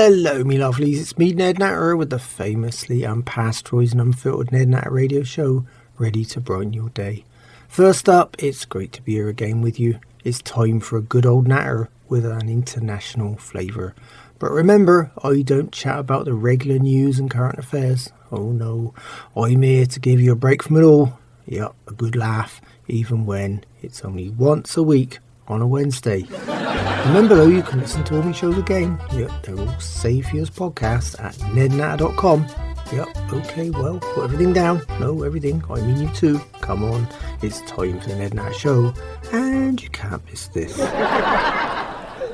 Hello, me lovelies. It's me, Ned Natter, with the famously unpasteurised and unfiltered Ned Natter Radio Show, ready to brighten your day. First up, it's great to be here again with you. It's time for a good old natter with an international flavour. But remember, I don't chat about the regular news and current affairs. Oh no, I'm here to give you a break from it all. Yep, a good laugh, even when it's only once a week on a Wednesday. Remember though, you can listen to all my shows again. Yep, they're all saved for your podcast at nednatter.com. Yep, okay, well, put everything down. No, everything, I mean you too. Come on, it's time for the Ned Natter Show, and you can't miss this.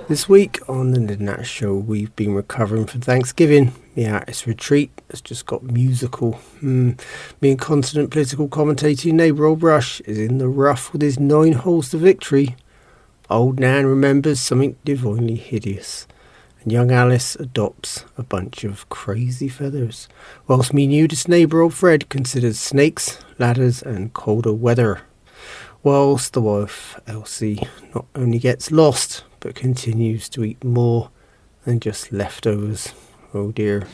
This week on the Ned Natter Show, we've been recovering from Thanksgiving. The artist retreat has just got musical. Me and constant political commentating neighbour Old Rush is in the rough with his 9 holes to victory. Old Nan remembers something divinely hideous, and young Alice adopts a bunch of crazy feathers, whilst me nudist neighbour old Fred considers snakes, ladders and colder weather, whilst the wife Elsie not only gets lost, but continues to eat more than just leftovers. Oh dear.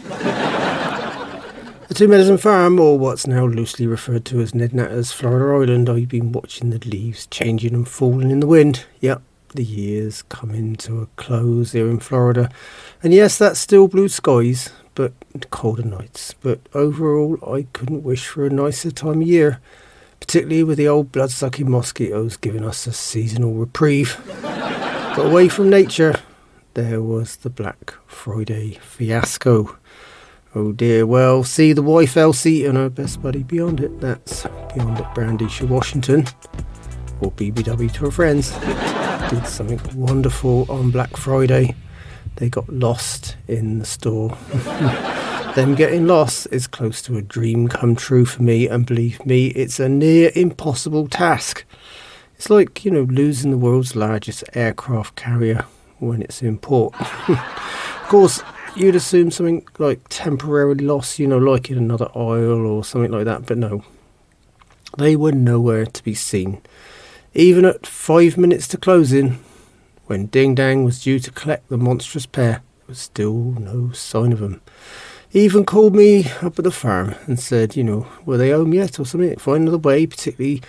The Two Medicine Farm, or what's now loosely referred to as Ned Natter's Florida Island, I've been watching the leaves changing and falling in the wind. Yep, the year's coming to a close here in Florida. And yes, that's still blue skies, but colder nights. But overall, I couldn't wish for a nicer time of year, particularly with the old blood-sucking mosquitoes giving us a seasonal reprieve. But away from nature, there was the Black Friday fiasco. Oh dear, well, see the wife Elsie and her best buddy Beyondit, that's Beyondit Brandisha Washington, or BBW to her friends, did something wonderful on Black Friday. They got lost in the store. Them getting lost is close to a dream come true for me, and believe me, it's a near impossible task. It's like, losing the world's largest aircraft carrier when it's in port. Of course, you'd assume something like temporarily lost, like in another aisle or something like that, but no. They were nowhere to be seen. Even at 5 minutes to closing, when Ding Dang was due to collect the monstrous pair, there was still no sign of them. He even called me up at the farm and said, were they home yet or something? Find another way, particularly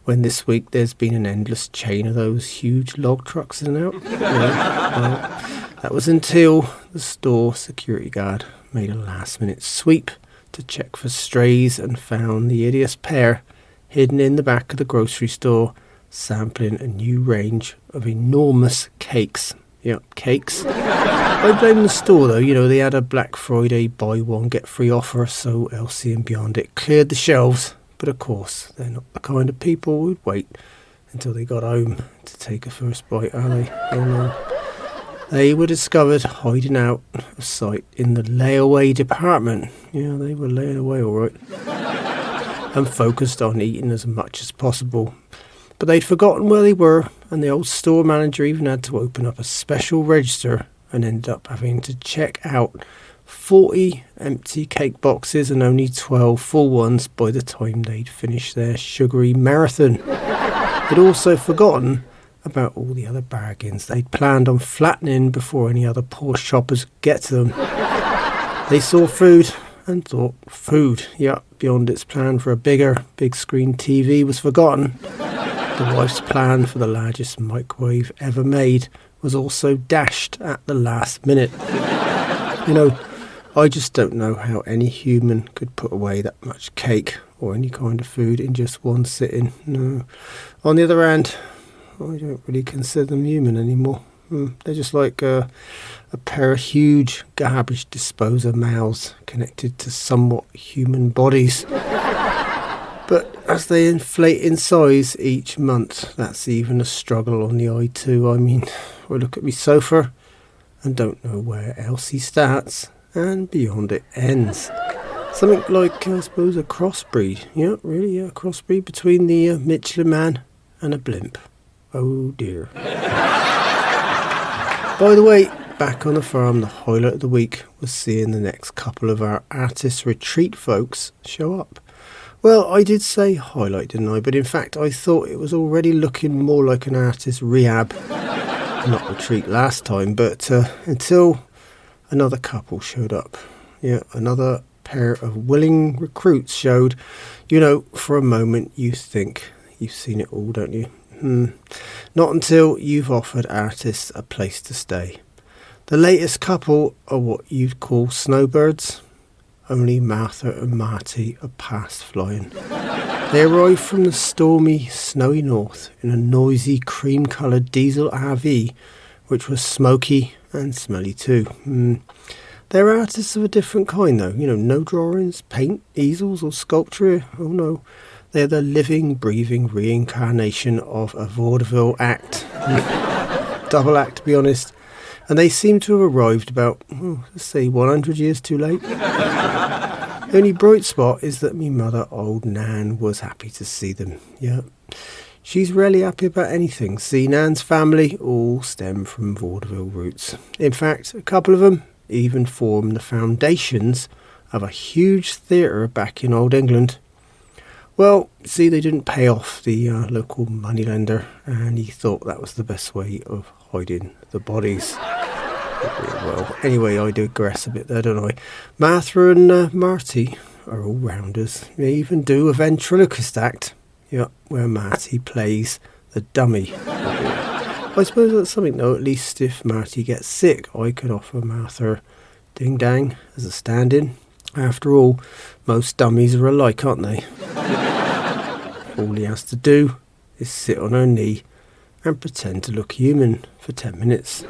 when this week there's been an endless chain of those huge log trucks in and out. Well, that was until the store security guard made a last-minute sweep to check for strays and found the hideous pair hidden in the back of the grocery store, sampling a new range of enormous cakes. Yep, cakes. I blame the store though, they had a Black Friday buy one get free offer, so Elsie and Beyondit cleared the shelves. But of course, they're not the kind of people who'd wait until they got home to take a first bite, are they? Oh no. They were discovered hiding out of sight in the layaway department. Yeah, they were laying away all right. And focused on eating as much as possible. But they'd forgotten where they were, and the old store manager even had to open up a special register and ended up having to check out 40 empty cake boxes and only 12 full ones by the time they'd finished their sugary marathon. They'd also forgotten about all the other bargains they'd planned on flattening before any other poor shoppers could get to them. They saw food and thought, food. Yep, Beyondit's plan for a big screen TV was forgotten. The wife's plan for the largest microwave ever made was also dashed at the last minute. I just don't know how any human could put away that much cake or any kind of food in just one sitting. No. On the other hand, I don't really consider them human anymore. They're just like a pair of huge garbage disposer mouths connected to somewhat human bodies. But as they inflate in size each month, that's even a struggle on the eye too. I mean, I look at me sofa and don't know where Elsie starts and Beyondit ends. Something like, I suppose, a crossbreed. Yeah, really, a crossbreed between the Michelin Man and a blimp. Oh dear. By the way, back on the farm, the highlight of the week was seeing the next couple of our artist retreat folks show up. Well, I did say highlight, didn't I? But in fact, I thought it was already looking more like an artist rehab. Not retreat last time, but until another couple showed up. Yeah, another pair of willing recruits showed. You know, for a moment you think you've seen it all, don't you? Not until you've offered artists a place to stay. The latest couple are what you'd call snowbirds. Only Martha and Marty are past flying. They arrived from the stormy, snowy north in a noisy, cream-coloured diesel RV, which was smoky and smelly too. They're artists of a different kind though. You know, no drawings, paint, easels or sculpture. Oh no. They're the living, breathing reincarnation of a vaudeville act. Double act, to be honest. And they seem to have arrived about, let's say, 100 years too late. The only bright spot is that me mother, old Nan, was happy to see them. Yeah. She's rarely happy about anything. See, Nan's family all stem from vaudeville roots. In fact, a couple of them even formed the foundations of a huge theatre back in Old England. Well, see, they didn't pay off the local moneylender, and he thought that was the best way of hiding the bodies. Well, anyway, I digress a bit there, don't I? Martha and Marty are all rounders. They even do a ventriloquist act, where Marty plays the dummy. I suppose that's something though. At least if Marty gets sick, I could offer Martha Ding Dang as a stand-in. After all, most dummies are alike, aren't they? All he has to do is sit on her knee and pretend to look human for 10 minutes.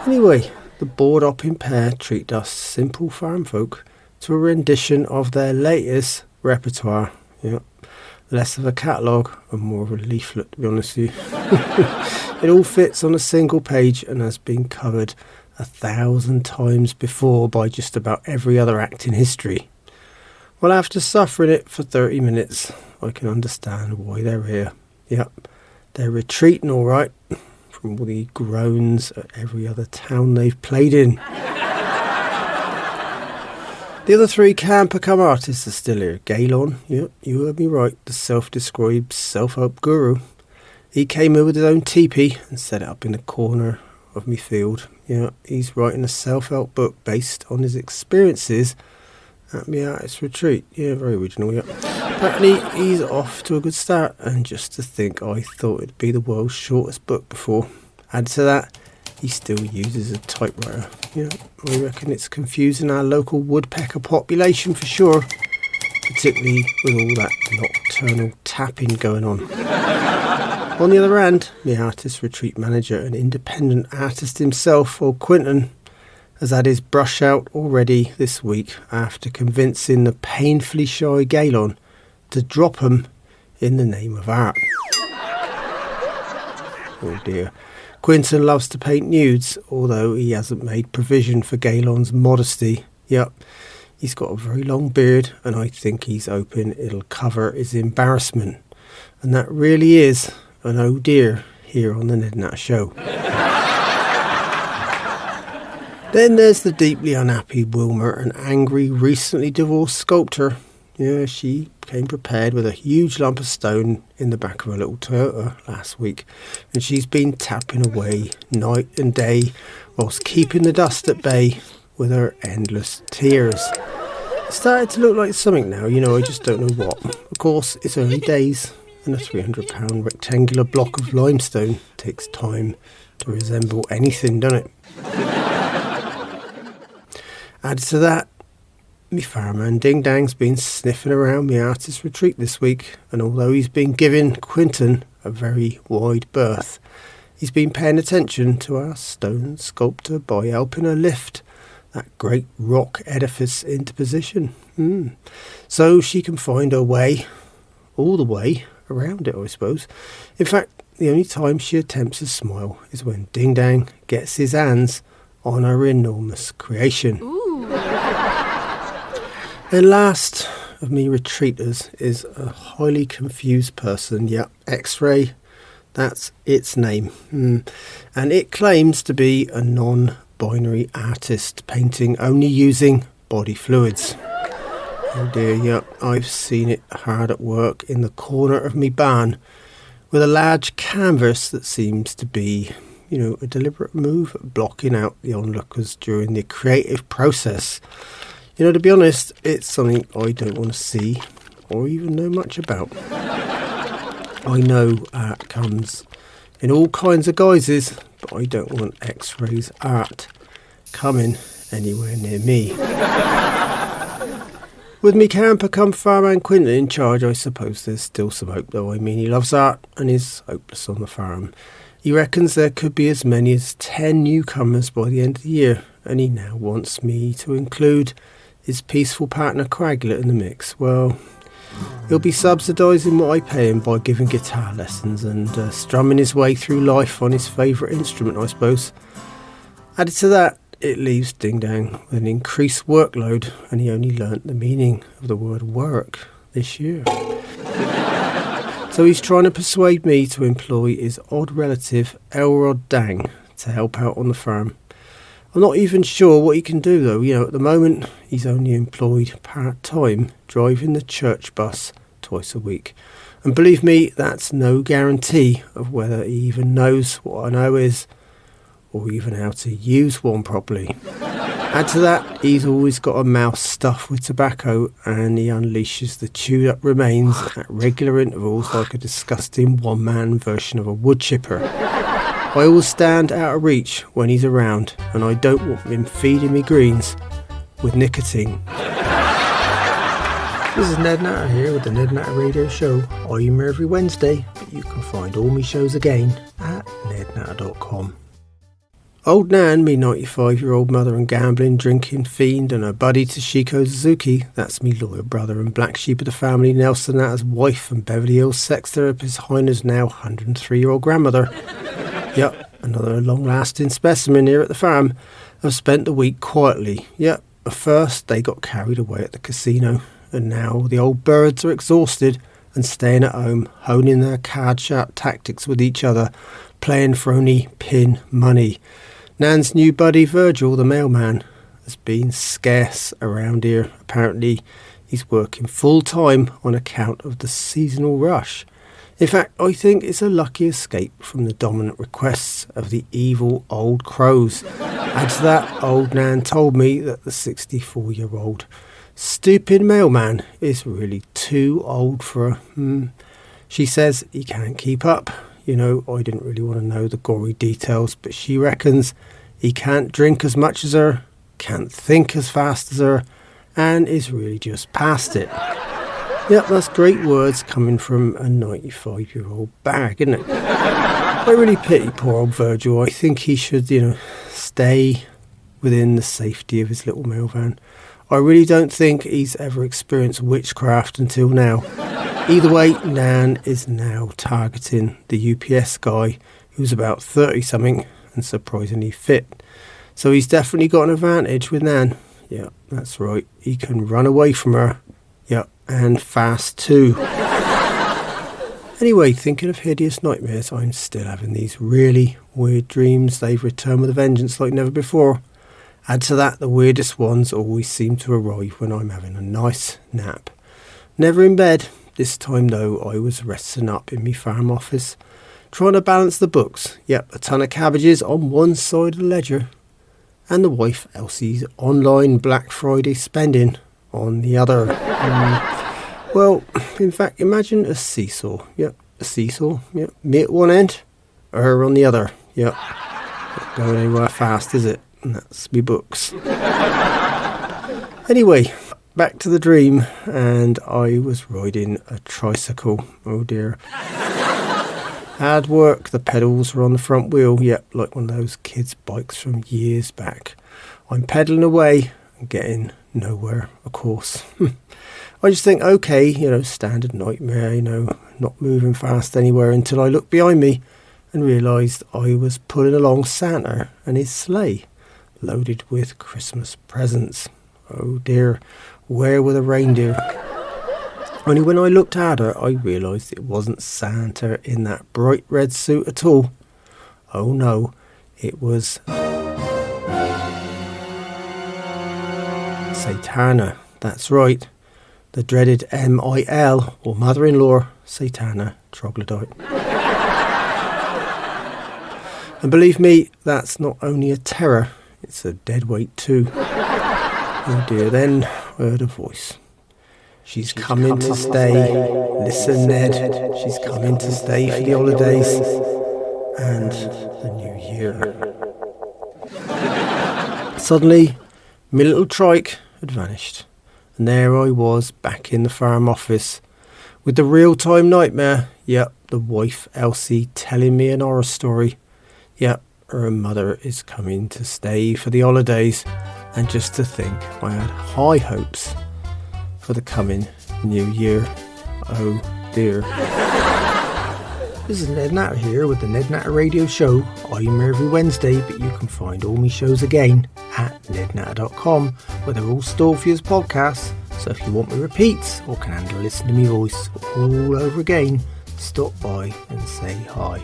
Anyway, the board-hopping pair treat us simple farm folk to a rendition of their latest repertoire. Less of a catalogue and more of a leaflet, to be honest with you. It all fits on a single page and has been covered 1,000 times before by just about every other act in history. Well, after suffering it for 30 minutes, I can understand why they're here. They're retreating all right from all the groans at every other town they've played in. The other three can-become artists are still here. Galon, you heard me right, the self-described self-help guru. He came in with his own teepee and set it up in the corner of me field. He's writing a self-help book based on his experiences at me artist retreat. Very original, Apparently he's off to a good start, and just to think I thought it'd be the world's shortest book before. Add to that, he still uses a typewriter. I reckon it's confusing our local woodpecker population for sure, particularly with all that nocturnal tapping going on. On the other hand, the artist retreat manager and independent artist himself, old Quinton, has had his brush out already this week after convincing the painfully shy Galon to drop him in the name of art. Oh dear. Quinton loves to paint nudes, although he hasn't made provision for Galon's modesty. He's got a very long beard, and I think he's hoping it'll cover his embarrassment. And that really is an oh dear here on the Ned Natter Show. Then there's the deeply unhappy Wilma, an angry, recently divorced sculptor. She came prepared with a huge lump of stone in the back of her little Toyota last week, and she's been tapping away night and day whilst keeping the dust at bay with her endless tears. It's started to look like something now, I just don't know what. Of course, it's early days, and a £300 rectangular block of limestone takes time to resemble anything, doesn't it? Added to that, me fireman Ding Dang's been sniffing around me artist retreat this week, and although he's been giving Quinton a very wide berth, he's been paying attention to our stone sculptor by helping her lift that great rock edifice into position. So she can find her way, all the way around it, I suppose. In fact, the only time she attempts a smile is when Ding Dang gets his hands on her enormous creation. Ooh. And last of me retreaters is a highly confused person. X-Ray, that's its name. And it claims to be a non-binary artist painting only using body fluids. Oh dear, I've seen it hard at work in the corner of me barn with a large canvas that seems to be a deliberate move, blocking out the onlookers during the creative process. To be honest, it's something I don't want to see or even know much about. I know art comes in all kinds of guises, but I don't want X-rays art coming anywhere near me. With me camper come farmhand Quinton in charge, I suppose there's still some hope though. I mean, he loves art and is hopeless on the farm. He reckons there could be as many as 10 newcomers by the end of the year, and he now wants me to include his peaceful partner Quaglet in the mix. Well, he'll be subsidising what I pay him by giving guitar lessons and strumming his way through life on his favourite instrument, I suppose. Added to that, it leaves Ding Dang with an increased workload, and he only learnt the meaning of the word work this year. So he's trying to persuade me to employ his odd relative Elrod Dang to help out on the farm. I'm not even sure what he can do though. At the moment he's only employed part-time driving the church bus twice a week. And believe me, that's no guarantee of whether he even knows what I know is, or even how to use one properly. Add to that, he's always got a mouth stuffed with tobacco, and he unleashes the chewed up remains at regular intervals like a disgusting one-man version of a wood chipper. I always stand out of reach when he's around, and I don't want him feeding me greens with nicotine. This is Ned Natter here with the Ned Natter Radio Show. I'm here every Wednesday, but you can find all my shows again at nednatter.com. Old Nan, me 95-year-old mother and gambling, drinking fiend, and her buddy Toshiko Suzuki, that's me loyal brother and black sheep of the family, Nelson Natter's wife and Beverly Hills sex therapist Heiner's now 103-year-old grandmother. Yep, another long-lasting specimen here at the farm, have spent the week quietly. Yep, at first they got carried away at the casino, and now the old birds are exhausted and staying at home, honing their card-sharp tactics with each other, playing for only pin money. Nan's new buddy Virgil, the mailman, has been scarce around here. Apparently he's working full-time on account of the seasonal rush. In fact, I think it's a lucky escape from the dominant requests of the evil old crows. Add to that, old Nan told me that the 64-year-old stupid mailman is really too old for her. She says he can't keep up. I didn't really want to know the gory details, but she reckons he can't drink as much as her, can't think as fast as her, and is really just past it. Yep, that's great words coming from a 95-year-old bag, isn't it? I really pity poor old Virgil. I think he should, stay within the safety of his little mail van. I really don't think he's ever experienced witchcraft until now. Either way, Nan is now targeting the UPS guy who's about 30-something and surprisingly fit. So he's definitely got an advantage with Nan. Yeah, that's right. He can run away from her. Yeah, and fast too. Anyway, thinking of hideous nightmares, I'm still having these really weird dreams. They've returned with a vengeance like never before. Add to that, the weirdest ones always seem to arrive when I'm having a nice nap. Never in bed. This time though, I was resting up in my farm office, trying to balance the books. Yep, a ton of cabbages on one side of the ledger, and the wife Elsie's online Black Friday spending on the other. Well, in fact, imagine a seesaw. Yep, a seesaw. Yep, me at one end, her on the other. Yep, not going anywhere fast, is it? And that's me books. Anyway, back to the dream, and I was riding a tricycle. Oh dear. Hard work, the pedals were on the front wheel, yep, like one of those kids' bikes from years back. I'm pedalling away and getting nowhere, of course. I just think, okay, standard nightmare, not moving fast anywhere until I looked behind me and realised I was pulling along Santa and his sleigh, loaded with Christmas presents. Oh dear, where were the reindeer? Only when I looked at her, I realised it wasn't Santa in that bright red suit at all. Oh no, it was Satana. That's right, the dreaded MIL, or mother-in-law, Satana Troglodyte. And believe me, that's not only a terror, it's a dead weight too. Oh dear, then I heard a voice. She's coming to stay. Listen, Ned, she's coming to stay for the holidays and the new year. Suddenly, my little trike had vanished, and there I was back in the farm office with the real-time nightmare. Yep, the wife Elsie telling me an horror story. Yep, her mother is coming to stay for the holidays, and just to think, I had high hopes for the coming new year. Oh dear. This is Ned Natter here with the Ned Natter Radio Show. I'm here every Wednesday, but you can find all my shows again at nednatter.com, where they're all stored for you as podcasts. So if you want me repeats or can handle listening to me voice all over again, stop by and say hi.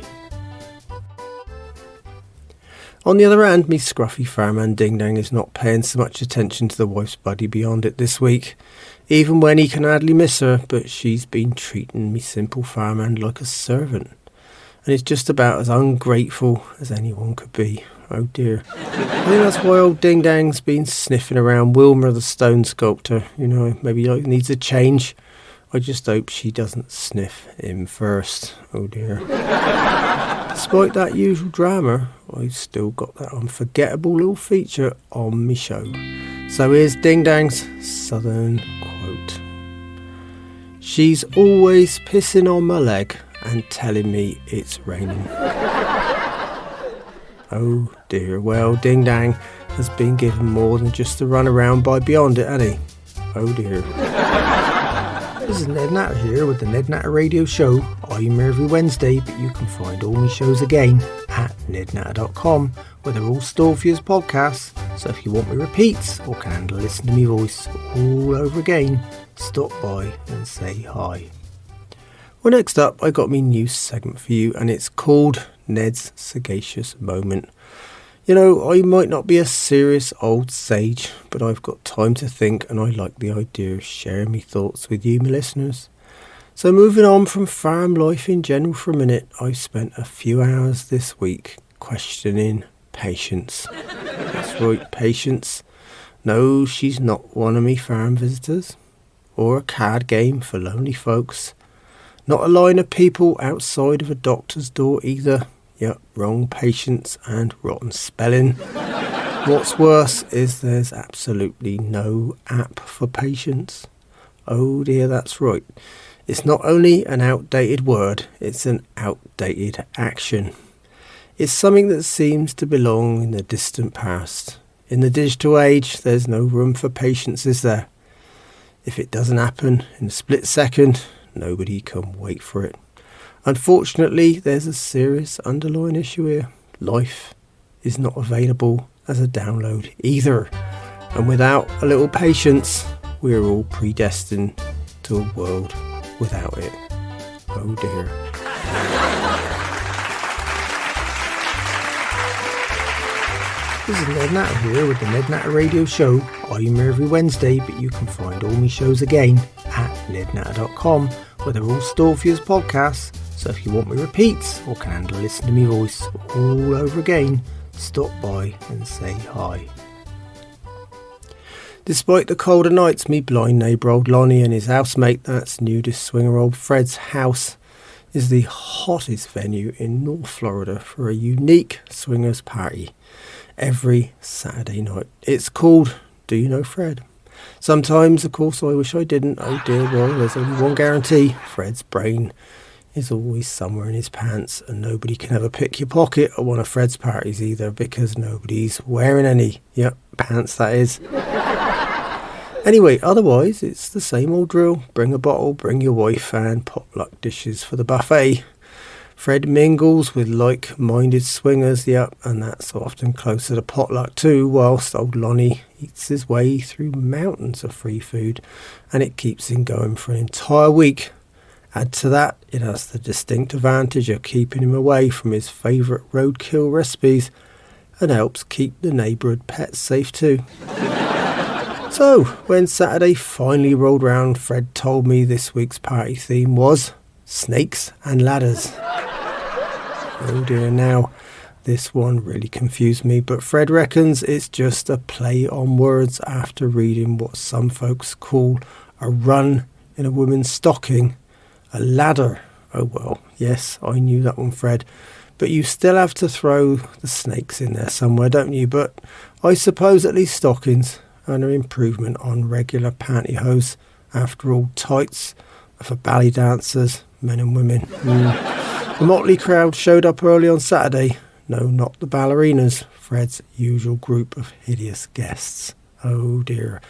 On the other hand, me scruffy farmhand Ding Dang is not paying so much attention to the wife's buddy Beyondit this week, even when he can hardly miss her, but she's been treating me simple farmhand like a servant, and it's just about as ungrateful as anyone could be. Oh dear. I think that's why old Ding Dang's been sniffing around Wilma the stone sculptor. You know, maybe he needs a change. I just hope she doesn't sniff him first. Oh dear. Despite that usual drama, I've still got that unforgettable little feature on me show. So here's Ding Dang's Southern quote. She's always pissing on my leg and telling me it's raining. Oh dear, well, Ding Dang has been given more than just a run around by Beyondit, hasn't he? Oh dear. This is Ned Natter here with the Ned Natter Radio Show. I'm here every Wednesday, but you can find all my shows again at nednatter.com, where they're all stored for you as podcasts. So if you want me repeats or can handle listening to me voice all over again, stop by and say hi. Well, next up, I got me new segment for you, and it's called Ned's Sagacious Moment. You know, I might not be a serious old sage, but I've got time to think, and I like the idea of sharing my thoughts with you, my listeners. So moving on from farm life in general for a minute, I've spent a few hours this week questioning Patience. That's right, Patience. No, she's not one of me farm visitors, or a card game for lonely folks. Not a line of people outside of a doctor's door either. Yep, wrong Patience and rotten spelling. What's worse is there's absolutely no app for Patience. Oh dear, that's right. It's not only an outdated word, it's an outdated action. It's something that seems to belong in the distant past. In the digital age, there's no room for patience, is there? If it doesn't happen in a split second, nobody can wait for it. Unfortunately, there's a serious underlying issue here. Life is not available as a download either. And without a little patience, we're all predestined to a world without it. Oh dear. This is Ned Natter here with the Ned Natter Radio Show. I'm here every Wednesday, but you can find all my shows again at nednatter.com, where they're all stored for you as podcasts. So if you want me repeats or can handle listening to me voice all over again, stop by and say hi. Despite the colder nights, me blind neighbour old Lonnie and his housemate, that's Nudist swinger old Fred's house, is the hottest venue in North Florida for a unique swingers party every Saturday night. It's called Do You Know Fred? Sometimes, of course, I wish I didn't. Oh dear, well, there's only one guarantee. Fred's brain is always somewhere in his pants, and nobody can ever pick your pocket at one of Fred's parties either, because nobody's wearing any. Yep, pants that is. Anyway, otherwise it's the same old drill. Bring a bottle, bring your wife, and potluck dishes for the buffet. Fred mingles with like-minded swingers, yep, and that's often closer to potluck too, whilst old Lonnie eats his way through mountains of free food, and it keeps him going for an entire week. Add to that, it has the distinct advantage of keeping him away from his favourite roadkill recipes and helps keep the neighbourhood pets safe too. So, when Saturday finally rolled round, Fred told me this week's party theme was snakes and ladders. Oh dear, now, This one really confused me, but Fred reckons it's just a play on words after reading what some folks call a run in a woman's stocking, a ladder. Oh well, yes, I knew that one, Fred. But you still have to throw the snakes in there somewhere, don't you? But I suppose at least stockings are an improvement on regular pantyhose. After all, tights are for ballet dancers, men and women. The motley crowd showed up early on Saturday. No, not the ballerinas, Fred's usual group of hideous guests. Oh dear.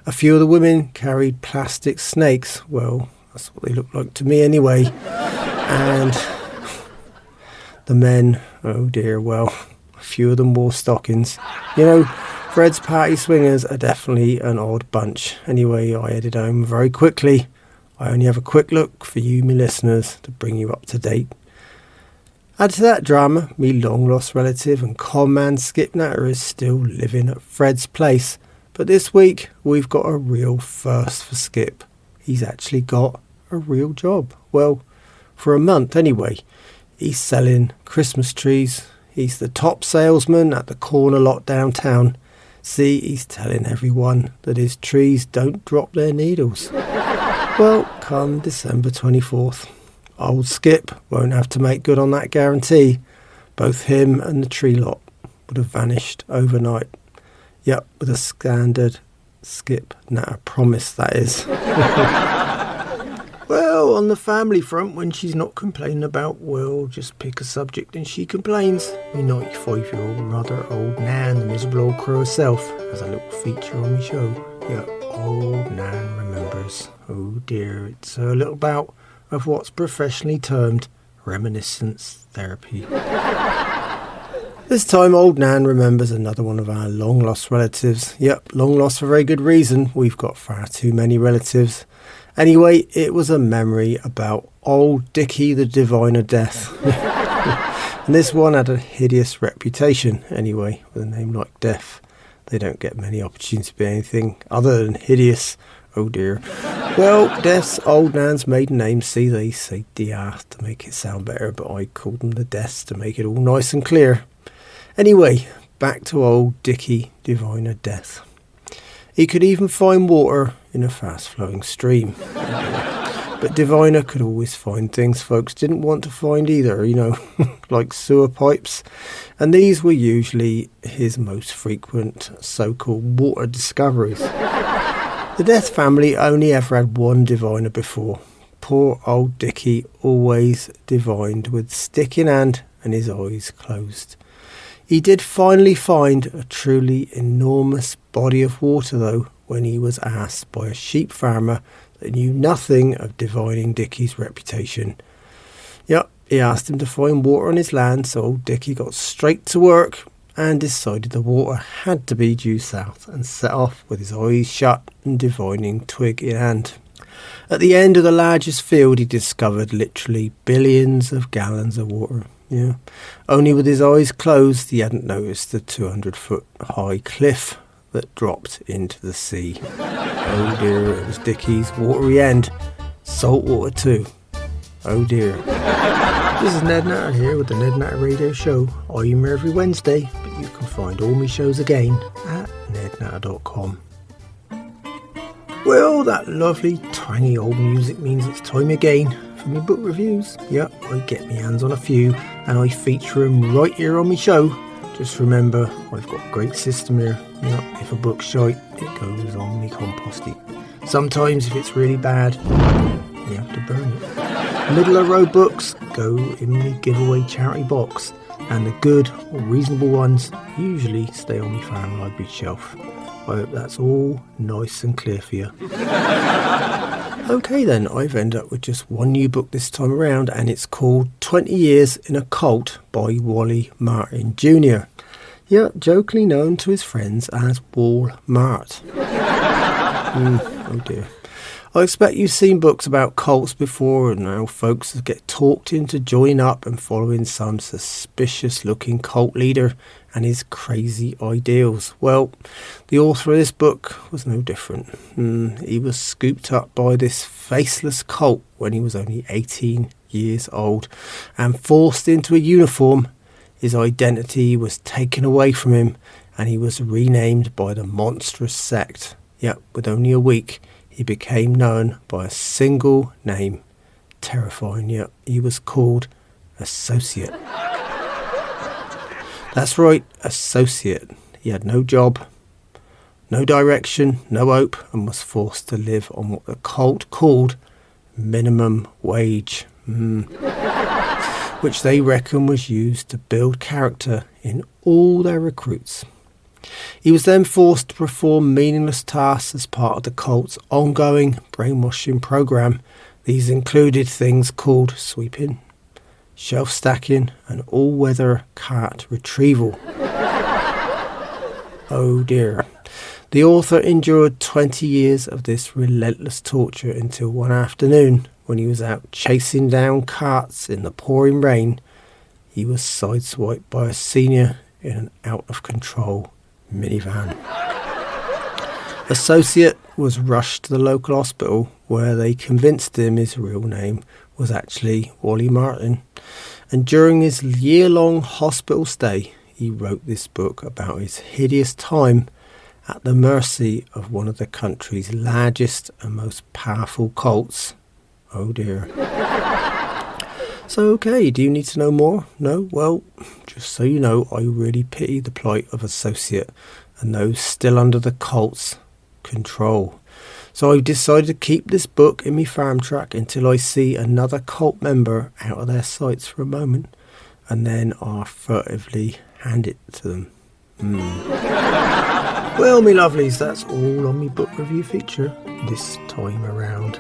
A few of the women carried plastic snakes. Well, that's what they looked like to me anyway. And the men, oh dear, well, a few of them wore stockings. You know, Fred's party swingers are definitely an odd bunch. Anyway, I headed home very quickly. I only have a quick look for you, me listeners, to bring you up to date. Add to that drama, me long-lost relative and con man Skip Natter is still living at Fred's place. But this week, we've got a real first for Skip. He's actually got a real job. Well, for a month anyway. He's selling Christmas trees. He's the top salesman at the corner lot downtown. See, he's telling everyone that his trees don't drop their needles. Well, come December 24th, old Skip won't have to make good on that guarantee. Both him and the tree lot would have vanished overnight. Yep, with a standard Skip Natter promise, that is. Well, on the family front, when she's not complaining about, well, just pick a subject and she complains. My 95-year-old mother, old Nan, the miserable old crow herself, has a little feature on my show. Yeah, old Nan remembers. Oh dear, it's her little bout of what's professionally termed reminiscence therapy. This time, old Nan remembers another one of our long-lost relatives. Yep, long-lost for very good reason. We've got far too many relatives. Anyway, it was a memory about old Dickie the Diviner Death. And this one had a hideous reputation. Anyway, with a name like Death, they don't get many opportunities to be anything other than hideous. Oh dear. Well, Death's old Nan's maiden name, see, they say DR to make it sound better, but I called them the Deaths to make it all nice and clear. Anyway, back to old Dickie Diviner Death. He could even find water in a fast-flowing stream. But Diviner could always find things folks didn't want to find either, you know, like sewer pipes. And these were usually his most frequent so-called water discoveries. The Death family only ever had one diviner before. Poor old Dickie always divined with stick in hand and his eyes closed. He did finally find a truly enormous body of water, though, when he was asked by a sheep farmer that knew nothing of divining Dickie's reputation. Yep, he asked him to find water on his land, so old Dickie got straight to work and decided the water had to be due south and set off with his eyes shut and divining twig in hand. At the end of the largest field, he discovered literally billions of gallons of water. Yeah, only with his eyes closed he hadn't noticed the 200-foot high cliff that dropped into the sea. Oh dear, it was Dickie's watery end. Salt water too. Oh dear. This is Ned Natter here with the Ned Natter Radio Show. I'm here every Wednesday, but you can find all my shows again at nednatter.com. Well, that lovely tiny old music means it's time again for my book reviews. Yep, I get my hands on a few and I feature them right here on my show. Just remember, I've got a great system here. Yep, if a book's shite, it goes on me compost heap. Sometimes if it's really bad, you have to burn it. Middle of road books go in the giveaway charity box, and the good or reasonable ones usually stay on my fan library shelf. I hope that's all nice and clear for you. Okay then, I've ended up with just one new book this time around, and it's called 20 Years in a Cult by Wally Martin Jr. Yeah, jokingly known to his friends as Wall Mart. Oh dear. I expect you've seen books about cults before and how folks get talked into joining up and following some suspicious looking cult leader and his crazy ideals. Well, the author of this book was no different. He was scooped up by this faceless cult when he was only 18 years old and forced into a uniform His identity was taken away from him and he was renamed by the monstrous sect. Yet with only a week he became known by a single name. Terrifying, yet he was called Associate. That's right, Associate. He had no job, no direction, no hope, and was forced to live on what the cult called minimum wage, which they reckon was used to build character in all their recruits. He was then forced to perform meaningless tasks as part of the cult's ongoing brainwashing program. These included things called sweeping, shelf stacking, and all-weather cart retrieval. Oh dear. The author endured 20 years of this relentless torture until one afternoon, when he was out chasing down carts in the pouring rain, he was sideswiped by a senior in an out-of-control minivan. Associate was rushed to the local hospital, where they convinced him his real name was actually Wally Martin. And during his year-long hospital stay, he wrote this book about his hideous time at the mercy of one of the country's largest and most powerful cults. Oh dear. So, okay, do you need to know more? No? Well, just so you know, I really pity the plight of Associate and those still under the cult's control. So I've decided to keep this book in my farm truck until I see another cult member out of their sights for a moment, and then I'll furtively hand it to them. Well, me lovelies, that's all on me book review feature this time around.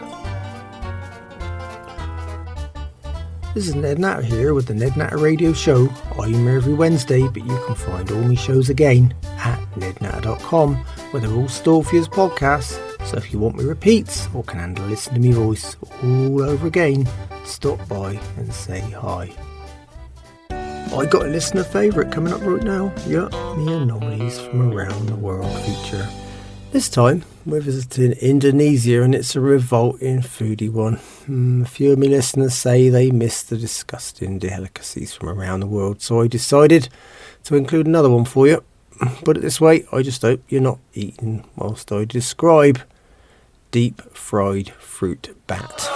This is Ned Natter here with the Ned Natter Radio Show. I'm here every Wednesday, but you can find all my shows again at nednatter.com, where they're all stored for you as podcasts. So if you want me repeats or can handle listening to me voice all over again, stop by and say hi. I got a listener favourite coming up right now. Yup, me anomalies from around the world feature. This time we're visiting Indonesia, and it's a revolting foodie one. A few of my listeners say they miss the disgusting delicacies from around the world, so I decided to include another one for you. Put it this way, I just hope you're not eating whilst I describe deep fried fruit bat.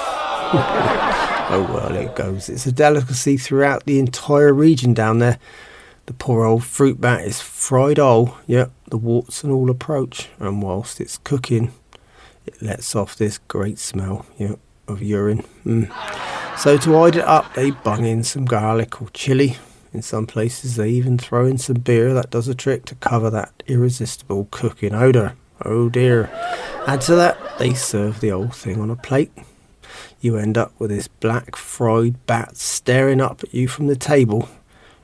Oh well, it goes. It's a delicacy throughout the entire region down there. The poor old fruit bat is fried whole, the warts and all approach, and whilst it's cooking, it lets off this great smell, of urine. So to hide it up, they bung in some garlic or chilli. In some places, they even throw in some beer. That does a trick to cover that irresistible cooking odour. Oh dear. Add to that, they serve the whole thing on a plate. You end up with this black fried bat staring up at you from the table.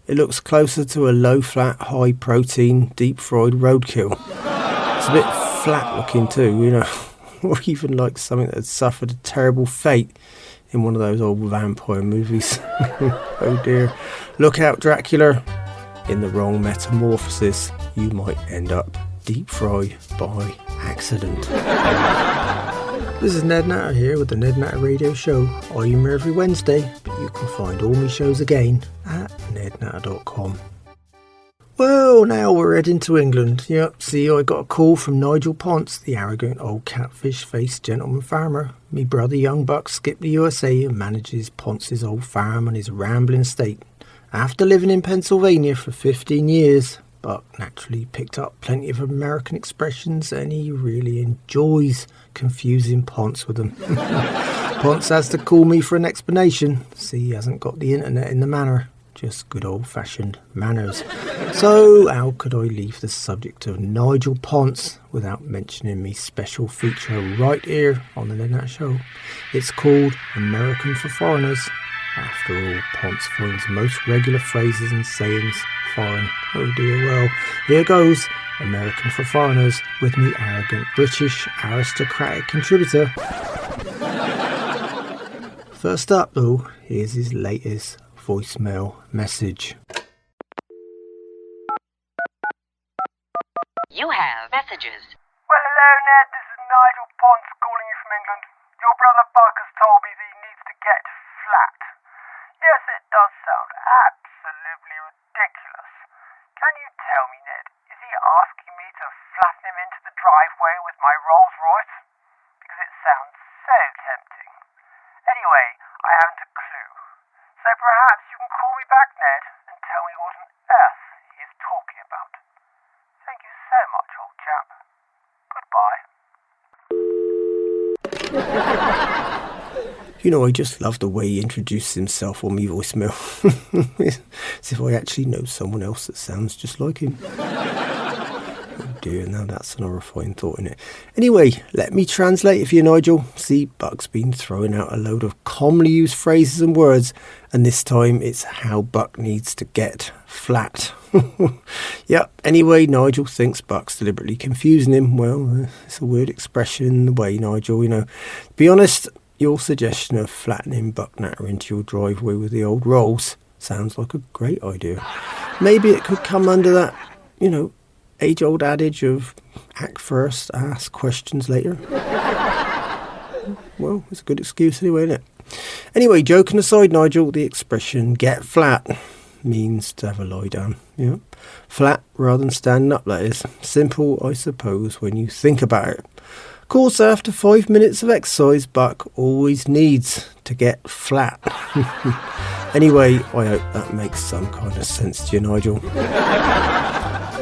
It looks closer to a low-fat, high-protein, deep-fried roadkill. It's a bit flat-looking too, or even like something that had suffered a terrible fate in one of those old vampire movies. Oh dear. Look out, Dracula. In the wrong metamorphosis, you might end up deep-fried by accident. This is Ned Natter here with the Ned Natter Radio Show. I'm here every Wednesday, but you can find all my shows again at nednatter.com. Well, now we're heading to England. See, I got a call from Nigel Ponce, the arrogant old catfish-faced gentleman farmer. Me brother Young Buck skipped the USA and manages Ponce's old farm on his rambling estate. After living in Pennsylvania for 15 years, Buck naturally picked up plenty of American expressions, and he really enjoys confusing Ponce with them. Ponce has to call me for an explanation. See, he hasn't got the internet in the manor, just good old-fashioned manners. So how could I leave the subject of Nigel Ponce without mentioning me special feature right here on the Ned Natter Show? It's called American for Foreigners. After all, Ponce finds most regular phrases and sayings foreign. Oh dear, well, here goes American for Foreigners with me arrogant British aristocratic contributor. First up though, here's his latest voicemail message. You have messages. Well, hello Ned, this is Nigel Ponce calling you from England. Your brother Buck has told me that he needs to get flat. Yes, it does sound absolutely ridiculous You know, I just love the way he introduces himself on me voicemail. As if I actually know someone else that sounds just like him. Oh dear, now that's an horrifying thought, isn't it? Anyway, let me translate it for you, Nigel. See, Buck's been throwing out a load of commonly used phrases and words, and this time it's how Buck needs to get flat. Yep, anyway, Nigel thinks Buck's deliberately confusing him. Well, it's a weird expression in the way, Nigel, you know. To be honest, your suggestion of flattening Buck Natter into your driveway with the old Rolls sounds like a great idea. Maybe it could come under that, you know, age-old adage of act first, ask questions later. Well, it's a good excuse anyway, isn't it? Anyway, joking aside, Nigel, the expression get flat means to have a lie down. You know? Flat rather than standing up, that is. Simple, I suppose, when you think about it. Of course, after 5 minutes of exercise, Buck always needs to get flat. Anyway, I hope that makes some kind of sense to you, Nigel.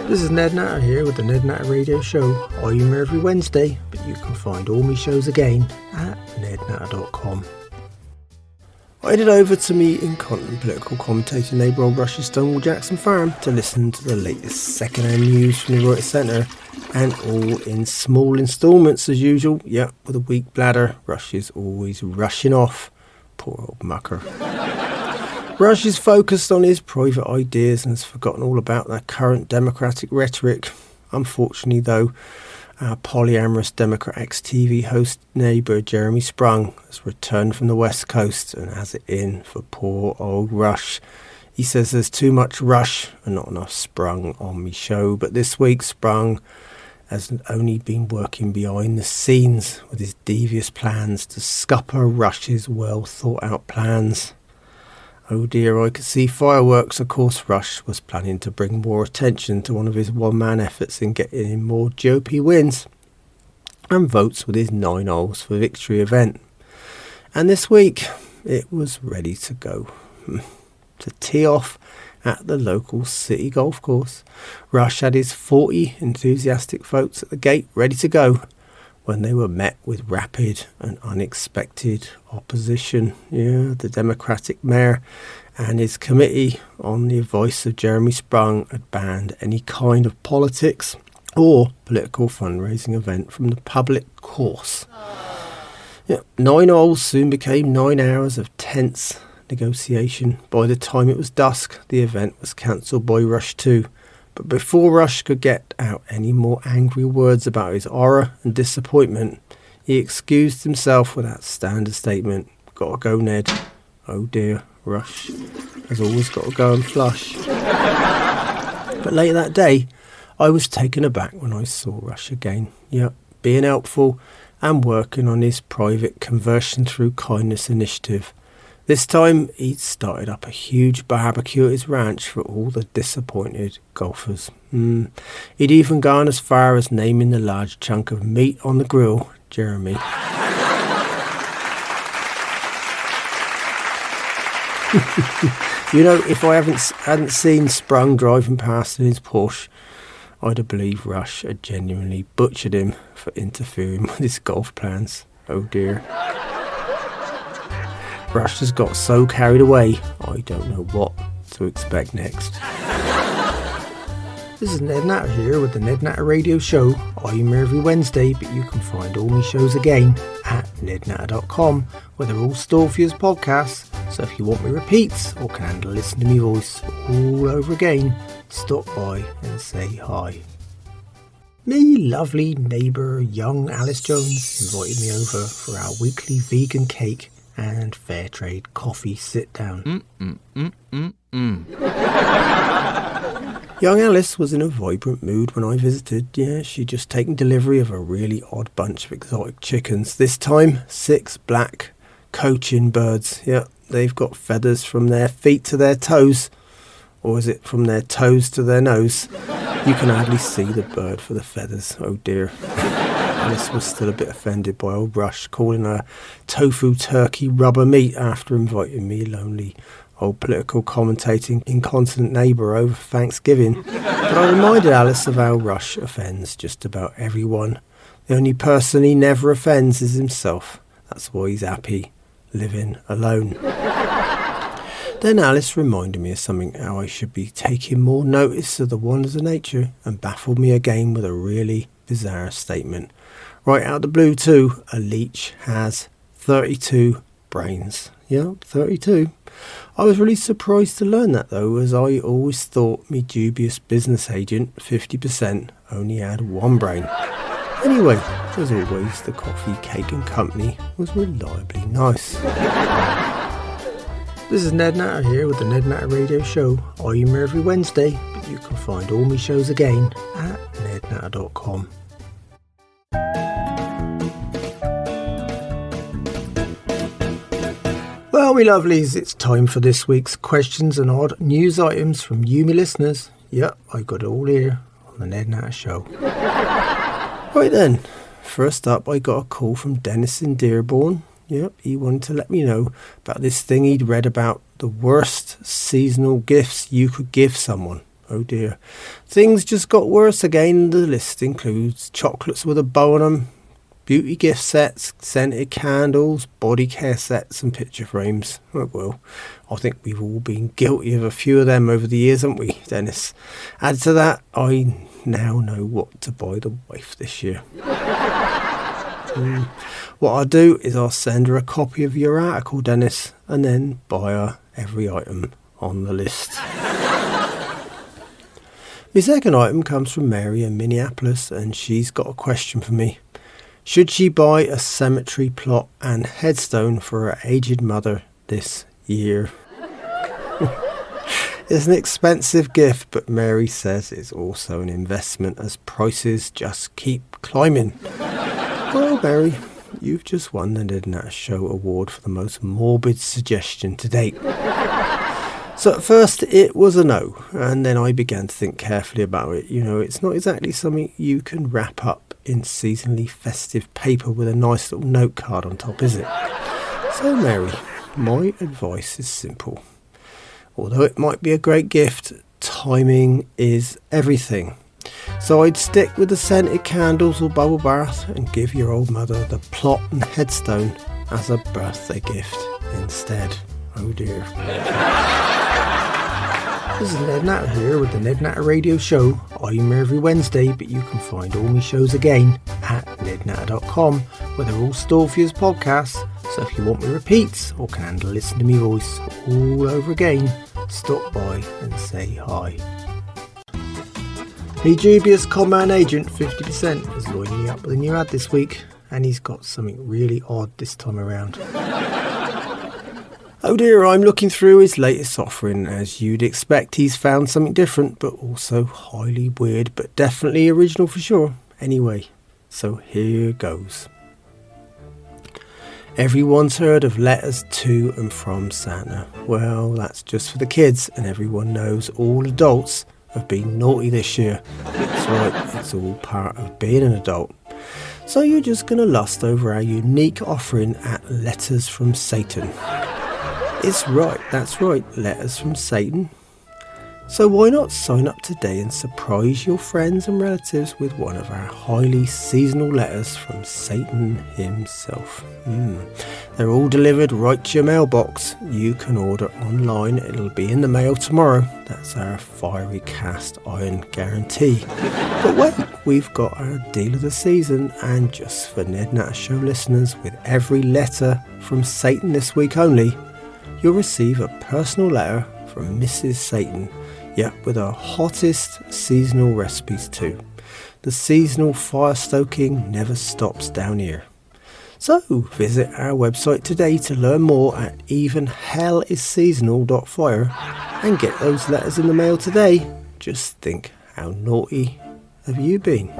This is Ned Natter here with the Ned Natter Radio Show. I'm here every Wednesday, but you can find all my shows again at nednatter.com. I headed over to meet incontinent political commentator neighbour old Rush's Stonewall Jackson Farm to listen to the latest second-hand news from the Reuters Centre, and all in small instalments as usual. Yep, with a weak bladder, Rush is always rushing off. Poor old mucker. Rush is focused on his private ideas and has forgotten all about that current democratic rhetoric. Unfortunately, though, our polyamorous Democrat ex-TV host neighbour Jeremy Sprung has returned from the West Coast and has it in for poor old Rush. He says there's too much Rush and not enough Sprung on me show, but this week Sprung has only been working behind the scenes with his devious plans to scupper Rush's well-thought-out plans. Oh dear, I could see fireworks. Of course, Rush was planning to bring more attention to one of his one-man efforts in getting in more GOP wins and votes with his 9 holes for victory event. And this week, it was ready to go. To tee off at the local city golf course, Rush had his 40 enthusiastic votes at the gate ready to go when they were met with rapid and unexpected opposition. Yeah, the Democratic mayor and his committee, on the advice of Jeremy Sprung, had banned any kind of politics or political fundraising event from the public course. Yeah, 9 holes soon became 9 hours of tense negotiation. By the time it was dusk, the event was cancelled by Rush 2. But before Rush could get out any more angry words about his horror and disappointment, he excused himself with that standard statement, "Gotta go, Ned." Oh dear, Rush has always got to go and flush. But later that day, I was taken aback when I saw Rush again. Yep, being helpful and working on his private conversion through kindness initiative. This time, he'd started up a huge barbecue at his ranch for all the disappointed golfers. He'd even gone as far as naming the large chunk of meat on the grill Jeremy. You know, if I hadn't seen Sprung driving past in his Porsche, I'd have believed Rush had genuinely butchered him for interfering with his golf plans. Oh dear. Rush has got so carried away, I don't know what to expect next. This is Ned Natter here with the Ned Natter Radio Show. I'm here every Wednesday, but you can find all my shows again at nednatter.com, where they're all stored for you as podcasts. So if you want me repeats or can handle listening to me voice all over again, stop by and say hi. Me lovely neighbour young Alice Jones invited me over for our weekly vegan cake and fair trade coffee sit down. Young Alice was in a vibrant mood when I visited. Yeah, she'd just taken delivery of a really odd bunch of exotic chickens. This time, 6 black cochin birds. Yeah, they've got feathers from their feet to their toes. Or is it from their toes to their nose? You can hardly see the bird for the feathers. Oh dear. Alice was still a bit offended by old Rush calling her tofu turkey rubber meat after inviting me, lonely old political commentating incontinent neighbour, over Thanksgiving. But I reminded Alice of how Rush offends just about everyone The only person he never offends is himself. That's why he's happy living alone. Then Alice reminded me of something, how I should be taking more notice of the wonders of nature, and baffled me again with a really bizarre statement. Right out of the blue too, a leech has 32 brains. Yeah, 32. I was really surprised to learn that though, as I always thought me dubious business agent, 50%, only had one brain. Anyway, as always, the coffee, cake and company was reliably nice. This is Ned Natter here with the Ned Natter Radio Show. I'm here every Wednesday, but you can find all my shows again at nednatter.com. Well, me lovelies, it's time for this week's questions and odd news items from you, me listeners. Yep, I got it all here on the Ned Natter Show. Right then, first up I got a call from Dennis in Dearborn. Yep, he wanted to let me know about this thing he'd read about the worst seasonal gifts you could give someone. Oh dear. Things just got worse again. The list includes chocolates with a bow on them, beauty gift sets, scented candles, body care sets and picture frames. Oh well, I think we've all been guilty of a few of them over the years, haven't we, Dennis? Add to that, I now know what to buy the wife this year. What I'll do is I'll send her a copy of your article, Dennis, and then buy her every item on the list. My second item comes from Mary in Minneapolis, and she's got a question for me. Should she buy a cemetery plot and headstone for her aged mother this year? It's an expensive gift, but Mary says it's also an investment as prices just keep climbing. Well, Mary, you've just won the Ned Natter Show award for the most morbid suggestion to date. So at first it was a no, and then I began to think carefully about it. You know, it's not exactly something you can wrap up in seasonally festive paper with a nice little note card on top, is it? So Mary, my advice is simple. Although it might be a great gift, timing is everything. So I'd stick with the scented candles or bubble bath and give your old mother the plot and headstone as a birthday gift instead. Oh dear. This is Ned Natter here with the Ned Natter Radio Show. I'm here every Wednesday, but you can find all my shows again at nednatter.com, where they're all stored for you as podcasts. So if you want me repeats or can handle listen to me voice all over again, stop by and say hi. The dubious conman agent 50% has lined me up with a new ad this week, and he's got something really odd this time around. Oh dear, I'm looking through his latest offering. As you'd expect, he's found something different, but also highly weird, but definitely original for sure. Anyway, so here goes. Everyone's heard of letters to and from Santa. Well, that's just for the kids, and everyone knows all adults have been naughty this year. That's right, it's all part of being an adult. So you're just going to lust over our unique offering at Letters from Satan. It's right, that's right, Letters from Satan. So why not sign up today and surprise your friends and relatives with one of our highly seasonal letters from Satan himself. They're all delivered right to your mailbox. You can order online, it'll be in the mail tomorrow. That's our fiery cast iron guarantee. But wait, we've got our deal of the season, and just for Ned Natter Show listeners, with every letter from Satan this week only, you'll receive a personal letter from Mrs. Satan. Yeah, with our hottest seasonal recipes too. The seasonal fire stoking never stops down here. So visit our website today to learn more at evenhellisseasonal.fire and get those letters in the mail today. Just think, how naughty have you been?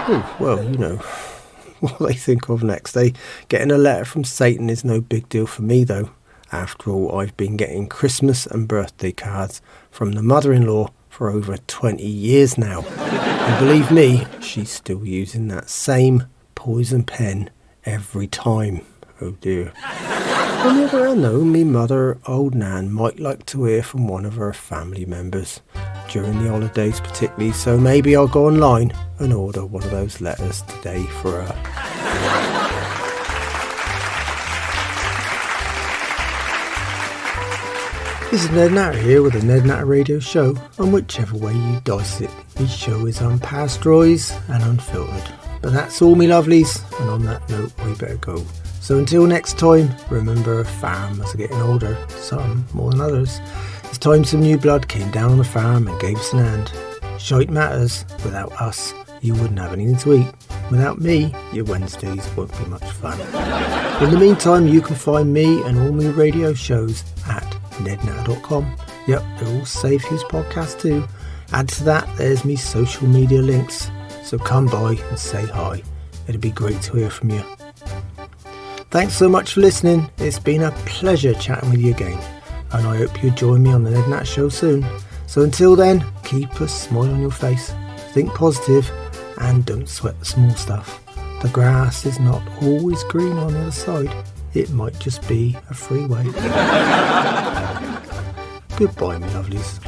Oh, well, you know what they think of next, eh? Getting a letter from Satan is no big deal for me though. After all, I've been getting Christmas and birthday cards from the mother-in-law for over 20 years now. And believe me, she's still using that same poison pen every time. Oh dear. On the other hand though, me mother, old Nan, might like to hear from one of her family members. during the holidays particularly, so maybe I'll go online and order one of those letters today for her. This is Ned Natter here with the Ned Natter Radio Show, and whichever way you dice it, this show is unpasteurised and unfiltered. But that's all me lovelies, and on that note we better go. So until next time, remember farmers are getting older, some more than others. It's time some new blood came down on the farm and gave us an hand. Shite matters, without us you wouldn't have anything to eat. Without me, your Wednesdays won't be much fun. In the meantime, you can find me and all my radio shows at nednatter.com. Yep, they're all safe use podcasts too. Add to that, there's me social media links. So come by and say hi. It'd be great to hear from you. Thanks so much for listening. It's been a pleasure chatting with you again. And I hope you join me on the Ned Natter Show soon. So until then, keep a smile on your face. Think positive and don't sweat the small stuff. The grass is not always green on the other side. It might just be a freeway. Goodbye, my lovelies.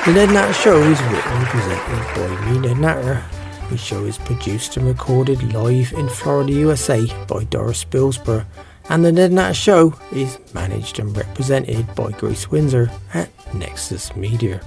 The Ned Natter Show is written and presented by me, Ned Natter. The show is produced and recorded live in Florida, USA by Doris Spilsborough. And the Ned Natter Show is managed and represented by Grace Windsor at Nexus Media.